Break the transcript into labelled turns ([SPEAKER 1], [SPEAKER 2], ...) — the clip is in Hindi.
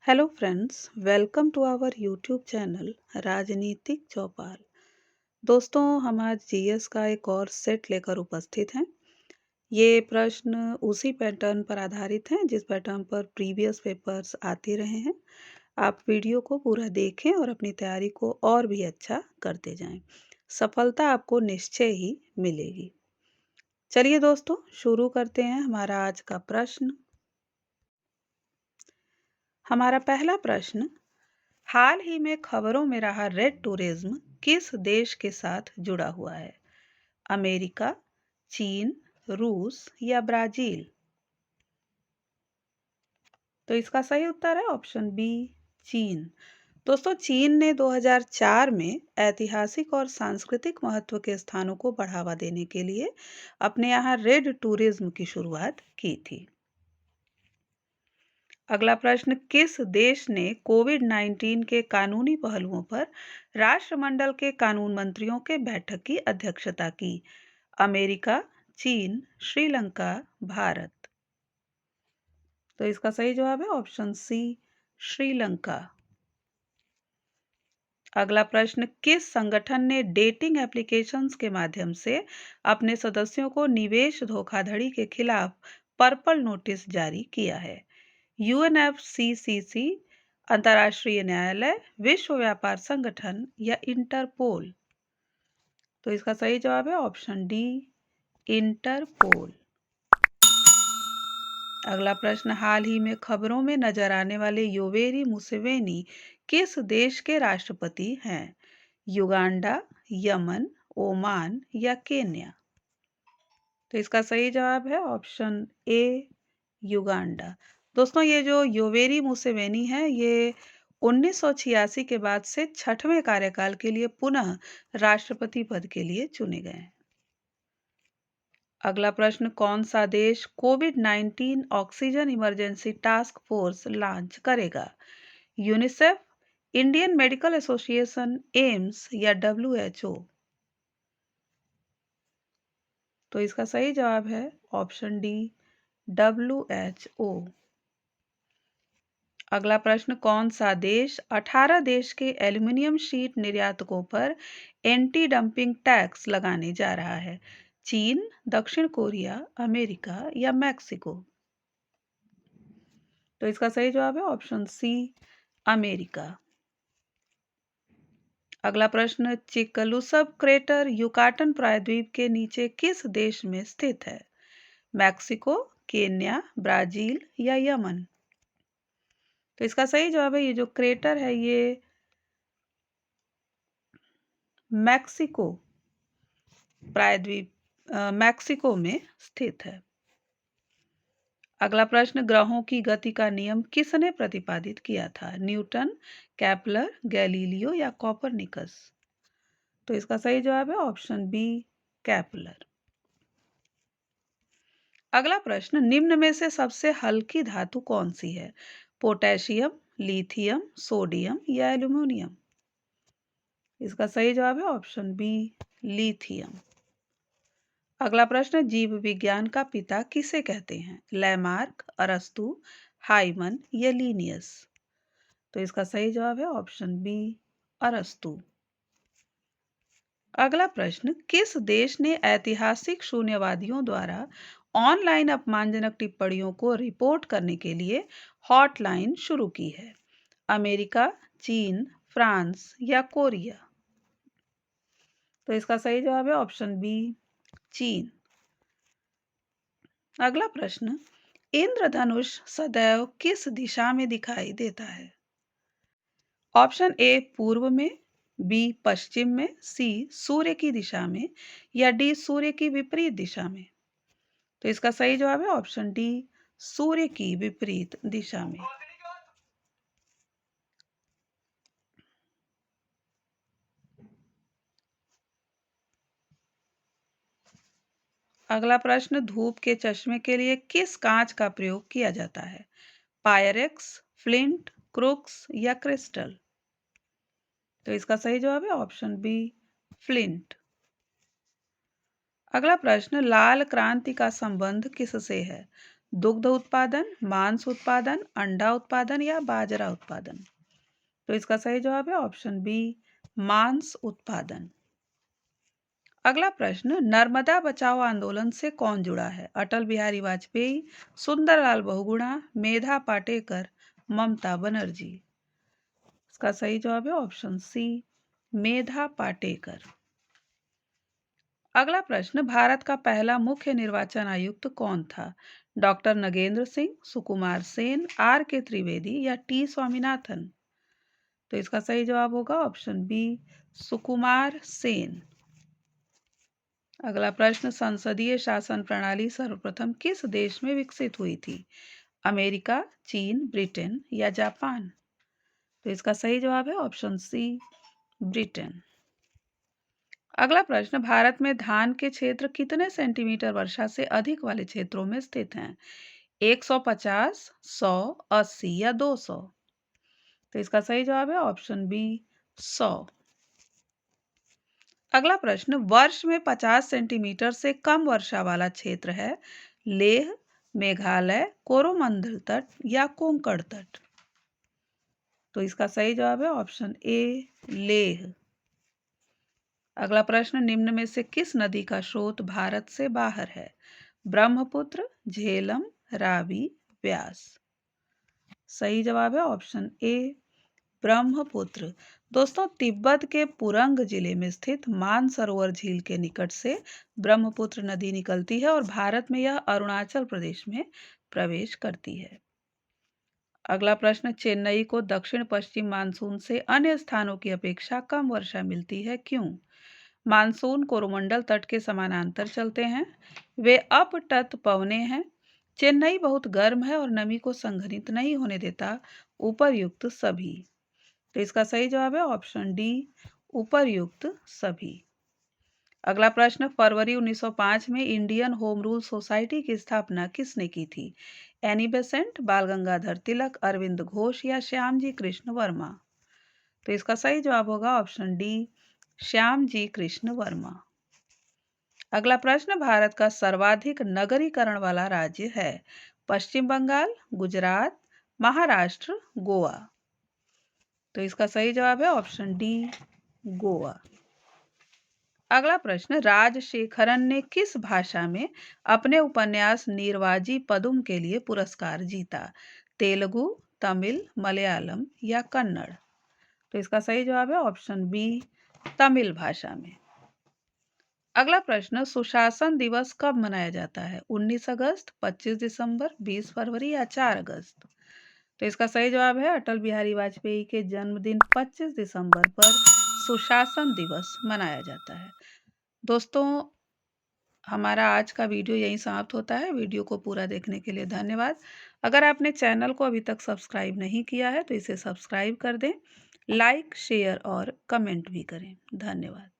[SPEAKER 1] Hello friends, welcome to our YouTube channel Rajneetik Chaupal. दोस्तों, हम आज जीएस का एक और सेट लेकर उपस्थित हैं। ये प्रश्न उसी पैटर्न पर आधारित हैं जिस पैटर्न पर प्रीवियस पेपर्स आते रहे हैं। आप वीडियो को पूरा देखें और अपनी तैयारी को और भी अच्छा करते जाएं। सफलता आपको निश्चय ही मिलेगी। चलिए दोस्तों, शुरू करते हैं हमारा आज का प्रश्न। हमारा पहला प्रश्न, हाल ही में खबरों में रहा रेड टूरिज्म किस देश के साथ जुड़ा हुआ है? अमेरिका, चीन, रूस या ब्राजील? तो इसका सही उत्तर है ऑप्शन बी, चीन। दोस्तों, चीन ने 2004 में ऐतिहासिक और सांस्कृतिक महत्व के स्थानों को बढ़ावा देने के लिए अपने यहाँ रेड टूरिज्म की शुरुआत की थी। अगला प्रश्न, किस देश ने कोविड-19 के कानूनी पहलुओं पर राष्ट्रमंडल के कानून मंत्रियों के बैठक की अध्यक्षता की? अमेरिका, चीन, श्रीलंका, भारत? तो इसका सही जवाब है ऑप्शन सी, श्रीलंका। अगला प्रश्न, किस संगठन ने डेटिंग एप्लीकेशंस के माध्यम से अपने सदस्यों को निवेश धोखाधड़ी के खिलाफ पर्पल नोटिस जारी किया है? यूएनएफसीसीसी, अंतर्राष्ट्रीय न्यायालय, विश्व व्यापार संगठन या इंटरपोल? तो इसका सही जवाब है ऑप्शन डी, इंटरपोल। अगला प्रश्न, हाल ही में खबरों में नजर आने वाले योवेरी मुसेवेनी किस देश के राष्ट्रपति हैं? युगांडा, यमन, ओमान या केन्या? तो इसका सही जवाब है ऑप्शन ए, युगांडा। दोस्तों, ये जो योवेरी मुसेवेनी है, ये 1986 के बाद से 6वें कार्यकाल के लिए पुनः राष्ट्रपति पद के लिए चुने गए हैं। अगला प्रश्न, कौन सा देश कोविड-19 oxygen emergency task force launch करेगा? UNICEF, Indian medical association, AIIMS या डब्ल्यूएचओ? तो इसका सही जवाब है ऑप्शन डी, डब्ल्यूएचओ। अगला प्रश्न, कौन सा देश 18 देश के एल्युमिनियम शीट निर्यातकों पर एंटी डंपिंग टैक्स लगाने जा रहा है? चीन, दक्षिण कोरिया, अमेरिका या मैक्सिको? तो इसका सही जवाब है ऑप्शन सी, अमेरिका। अगला प्रश्न, चिकलुसब क्रेटर युकाटन प्रायद्वीप के नीचे किस देश में स्थित है? मैक्सिको, केन्या, ब्राजील या यमन? तो इसका सही जवाब है, ये जो क्रेटर है ये मैक्सिको प्रायद्वीप मैक्सिको में स्थित है। अगला प्रश्न, ग्रहों की गति का नियम किसने प्रतिपादित किया था? न्यूटन, केपलर, गैलीलियो या कोपरनिकस? तो इसका सही जवाब है ऑप्शन बी, केपलर। अगला प्रश्न, निम्न में से सबसे हल्की धातु कौन सी है? पोटेशियम, लिथियम, सोडियम या एल्यूमिनियम? इसका सही जवाब है ऑप्शन बी, लिथियम। अगला प्रश्न, जीव विज्ञान का पिता किसे कहते हैं? लैमार्क, अरस्तु, हाइमन या लीनियस? तो इसका सही जवाब है ऑप्शन बी, अरस्तु। अगला प्रश्न, किस देश ने ऐतिहासिक शून्यवादियों द्वारा ऑनलाइन अपमानजनक टिप्पणियों को रिपोर्ट करने के लिए हॉटलाइन शुरू की है? अमेरिका, चीन, फ्रांस या कोरिया? तो इसका सही जवाब है ऑप्शन बी, चीन। अगला प्रश्न, इंद्रधनुष सदैव किस दिशा में दिखाई देता है? ऑप्शन ए पूर्व में, बी पश्चिम में, सी सूर्य की दिशा में या डी सूर्य की विपरीत दिशा में? तो इसका सही जवाब है ऑप्शन डी, सूर्य की विपरीत दिशा में। अगला प्रश्न, धूप के चश्मे के लिए किस कांच का प्रयोग किया जाता है? पायरेक्स, फ्लिंट, क्रूक्स या क्रिस्टल? तो इसका सही जवाब है ऑप्शन बी, फ्लिंट। अगला प्रश्न, लाल क्रांति का संबंध किससे है? दुग्ध उत्पादन, मांस उत्पादन, अंडा उत्पादन या बाजरा उत्पादन? तो इसका सही जवाब है ऑप्शन बी, मांस उत्पादन। अगला प्रश्न, नर्मदा बचाओ आंदोलन से कौन जुड़ा है? अटल बिहारी वाजपेयी, सुंदरलाल बहुगुणा, मेधा पाटेकर, ममता बनर्जी? इसका सही जवाब है ऑप्शन सी, मेधा पाटेकर। अगला प्रश्न, भारत का पहला मुख्य निर्वाचन आयुक्त कौन था? Doctor Nagendra Singh, Sukumar Sen, R K Trivedi या टी स्वामीनाथन? तो इसका सही जवाब होगा ऑप्शन बी, सुकुमार सेन। अगला प्रश्न, संसदीय शासन प्रणाली सर्वप्रथम किस देश में विकसित हुई थी? अमेरिका, चीन, ब्रिटेन या जापान? तो इसका सही जवाब है ऑप्शन सी, ब्रिटेन। अगला प्रश्न, भारत में धान के क्षेत्र कितने सेंटीमीटर वर्षा से अधिक वाले क्षेत्रों में स्थित हैं? 150, 100, 80 या 200? तो इसका सही जवाब है ऑप्शन बी, 100। अगला प्रश्न, वर्ष में 50 सेंटीमीटर से कम वर्षा वाला क्षेत्र है? लेह, मेघालय, कोरोमंडल तट या कोंकण तट? तो इसका सही जवाब है ऑप्शन ए, लेह। अगला प्रश्न, निम्न में से किस नदी का स्रोत भारत से बाहर है? ब्रह्मपुत्र, झेलम, रावी, व्यास? सही जवाब है ऑप्शन ए, ब्रह्मपुत्र। दोस्तों, तिब्बत के पुरंग जिले में स्थित मानसरोवर झील के निकट से ब्रह्मपुत्र नदी निकलती है और भारत में यह अरुणाचल प्रदेश में प्रवेश करती है। अगला प्रश्न, चेन्नई को दक्षिण पश्चिम मानसून से अन्य स्थानों की अपेक्षा कम वर्षा मिलती है, क्यों? मानसून कोरोमंडल तट के समानांतर चलते हैं, वे अपतट पवने हैं, चेन्नई बहुत गर्म है और नमी को संघनित नहीं होने देता, उपर्युक्त सभी? तो इसका सही जवाब है ऑप्शन डी, उपर्युक्त सभी। अगला प्रश्न, फरवरी 1905 में इंडियन होम रूल सोसाइटी की स्थापना किसने की थी? एनी बेसेंट, बाल गंगाधर तिलक, अरविंद घोष या श्यामजी कृष्ण वर्मा? तो इसका सही जवाब होगा ऑप्शन डी, श्यामजी कृष्ण वर्मा। अगला प्रश्न, भारत का सर्वाधिक नगरीकरण वाला राज्य है? पश्चिम बंगाल, गुजरात, महाराष्ट्र, गोवा? तो इसका सही जवाब है ऑप्शन डी, गोवा। अगला प्रश्न, राजशेखरन ने किस भाषा में अपने उपन्यास नीरवाजी पदुम के लिए पुरस्कार जीता? तेलुगु, तमिल, मलयालम या कन्नड़? तो इसका सही जवाब है ऑप्शन बी, तमिल भाषा में। अगला प्रश्न, सुशासन दिवस कब मनाया जाता है? 19 अगस्त, 25 दिसंबर, 20 फरवरी या 4 अगस्त? तो इसका सही जवाब है अटल बिहारी वाजपेयी के जन्मदिन 25 दिसंबर पर सुशासन दिवस मनाया जाता है। दोस्तों, हमारा आज का वीडियो यहीं समाप्त होता है। वीडियो को पूरा देखने के लिए धन्यवाद। अगर आपने चैनल को अभी तक सब्सक्राइब नहीं किया है तो इसे सब्सक्राइब कर दें, लाइक, शेयर और कमेंट भी करें। धन्यवाद।